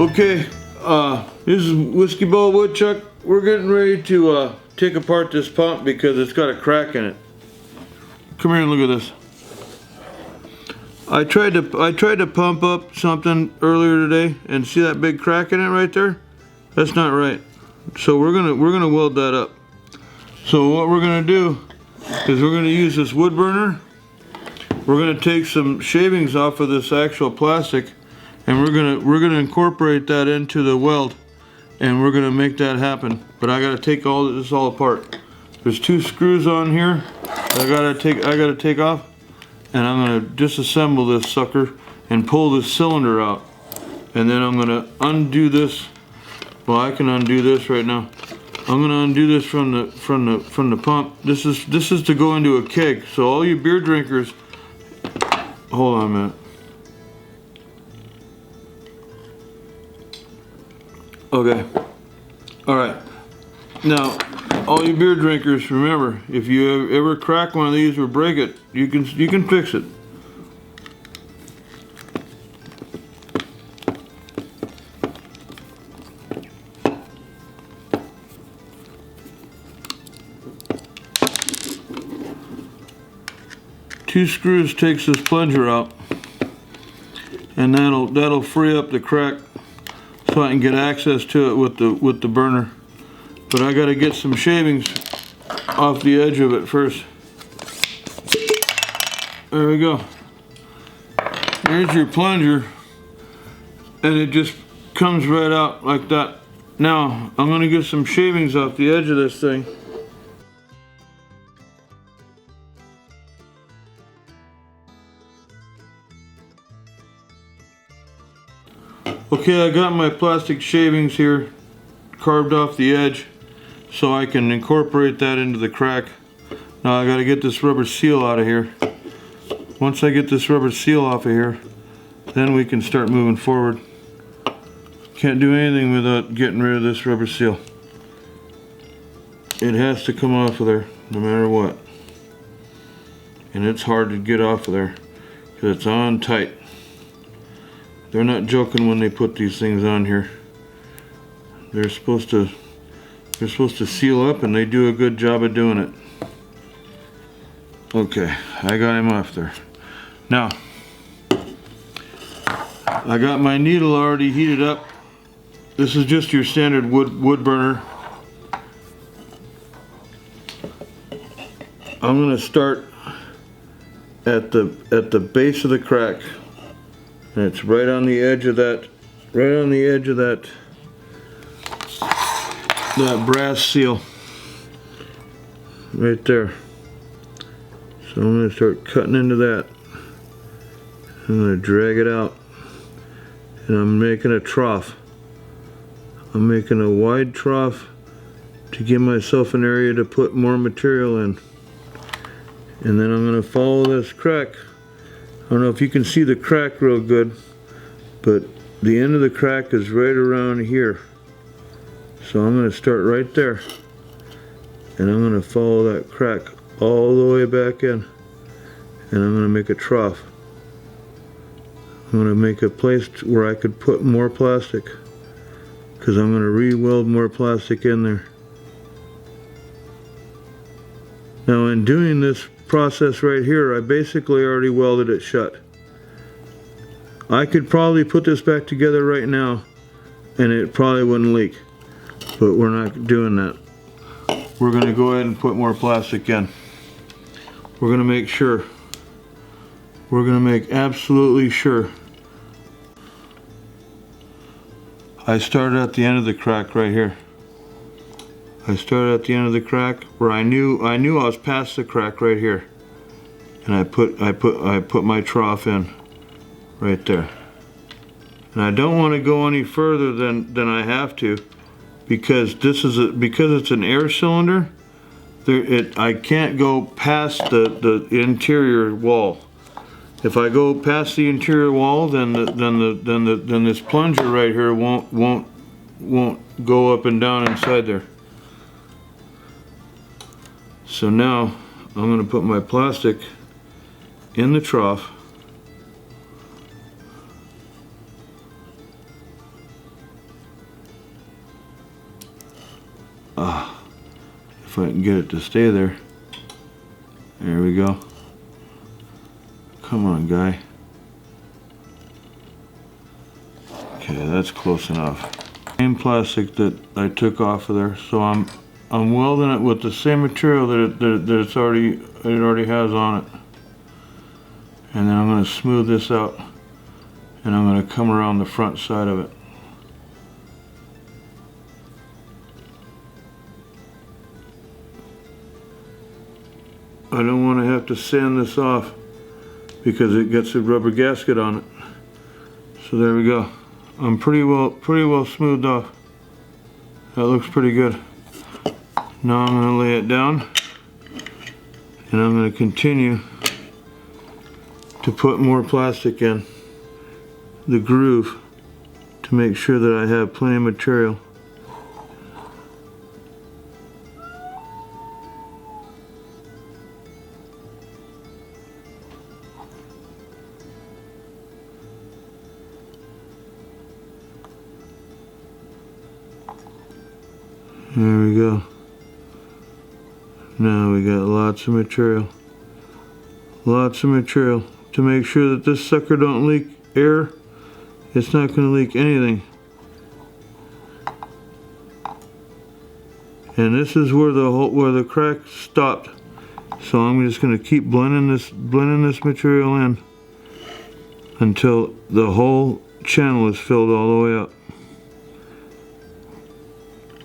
Okay, this is Whiskey Ball Woodchuck. We're getting ready to take apart this pump because it's got a crack in it. Come here and look at this. I tried to pump up something earlier today, and see that big crack in it right there? That's not right. So we're gonna weld that up. So what we're gonna do is we're gonna use this wood burner. We're gonna take some shavings off of this actual plastic, and we're gonna incorporate that into the weld, and we're gonna make that happen. But I gotta take this all apart. There's 2 screws on here that I gotta take off, and I'm gonna disassemble this sucker and pull this cylinder out, and then I'm gonna undo this. Well, I can undo this right now. I'm gonna undo this from the pump. This is to go into a keg. So all you beer drinkers, hold on a minute. Okay. All right. Now, all you beer drinkers, remember, if you ever crack one of these or break it, you can fix it. Two screws takes this plunger out, and that'll free up the crack so I can get access to it with the burner. But I got to get some shavings off the edge of it first. There we go. Here's your plunger, and it just comes right out like that. Now I'm going to get some shavings off the edge of this thing. Okay, I got my plastic shavings here carved off the edge so I can incorporate that into the crack. Now I got to get this rubber seal out of here. Once I get this rubber seal off of here, then we can start moving forward. Can't do anything without getting rid of this rubber seal. It has to come off of there no matter what. And it's hard to get off of there because it's on tight. They're not joking when they put these things on here. They're supposed to seal up, and they do a good job of doing it. Okay, I got him off there. Now, I got my needle already heated up. This is just your standard wood burner. I'm gonna start at the base of the crack. And it's right on the edge of that, that brass seal. Right there. So I'm going to start cutting into that. I'm going to drag it out. And I'm making a trough. I'm making a wide trough to give myself an area to put more material in. And then I'm going to follow this crack. I don't know if you can see the crack real good, but the end of the crack is right around here. So I'm going to start right there, and I'm going to follow that crack all the way back in, and I'm going to make a trough. I'm going to make a place where I could put more plastic, because I'm going to re-weld more plastic in there. Now in doing this process right here, I basically already welded it shut. I could probably put this back together right now and it probably wouldn't leak, but we're not doing that. We're going to go ahead and put more plastic in. We're going to make sure. We're going to make absolutely sure. I started at the end of the crack right here. I started at the end of the crack where I knew I was past the crack right here, and I put my trough in right there. And I don't want to go any further than I have to, because because it's an air cylinder. I can't go past the interior wall. If I go past the interior wall, then this plunger right here won't go up and down inside there. So now I'm going to put my plastic in the trough, if I can get it to stay there. There we go. Come on, guy. Okay, that's close enough. Same plastic that I took off of there, so I'm welding it with the same material that it already has on it. And then I'm going to smooth this out, and I'm going to come around the front side of it. I don't want to have to sand this off because it gets a rubber gasket on it. So there we go. I'm pretty well smoothed off. That looks pretty good. Now I'm going to lay it down, and I'm going to continue to put more plastic in the groove to make sure that I have plenty of material. There we go. Now we got lots of material. Lots of material to make sure that this sucker don't leak air. It's not going to leak anything. And this is where the crack stopped. So I'm just going to keep blending this material in until the whole channel is filled all the way up.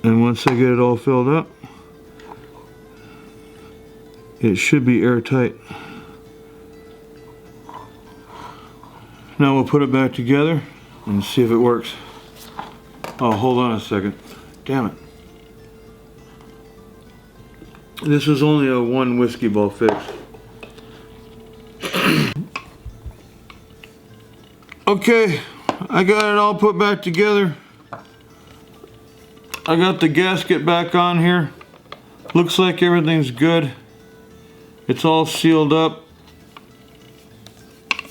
And once I get it all filled up, it should be airtight. Now we'll put it back together and see if it works. Oh, hold on a second. Damn it. This is only a 1 whiskey ball fix. Okay, I got it all put back together. I got the gasket back on here. Looks like everything's good. It's all sealed up.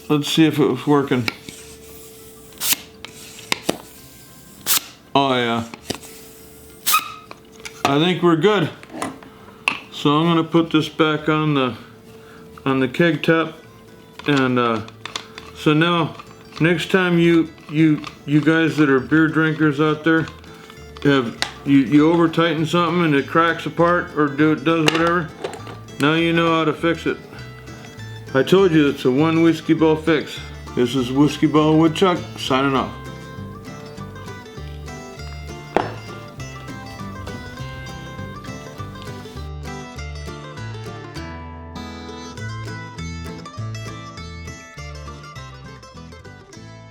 Let's see if it was working. Oh yeah. I think we're good. So I'm gonna put this back on the keg tap, and so now next time you guys that are beer drinkers out there, you over tighten something and it cracks apart or does whatever, now you know how to fix it. I told you it's a 1 whiskey ball fix. This is Whiskey Ball Woodchuck signing off.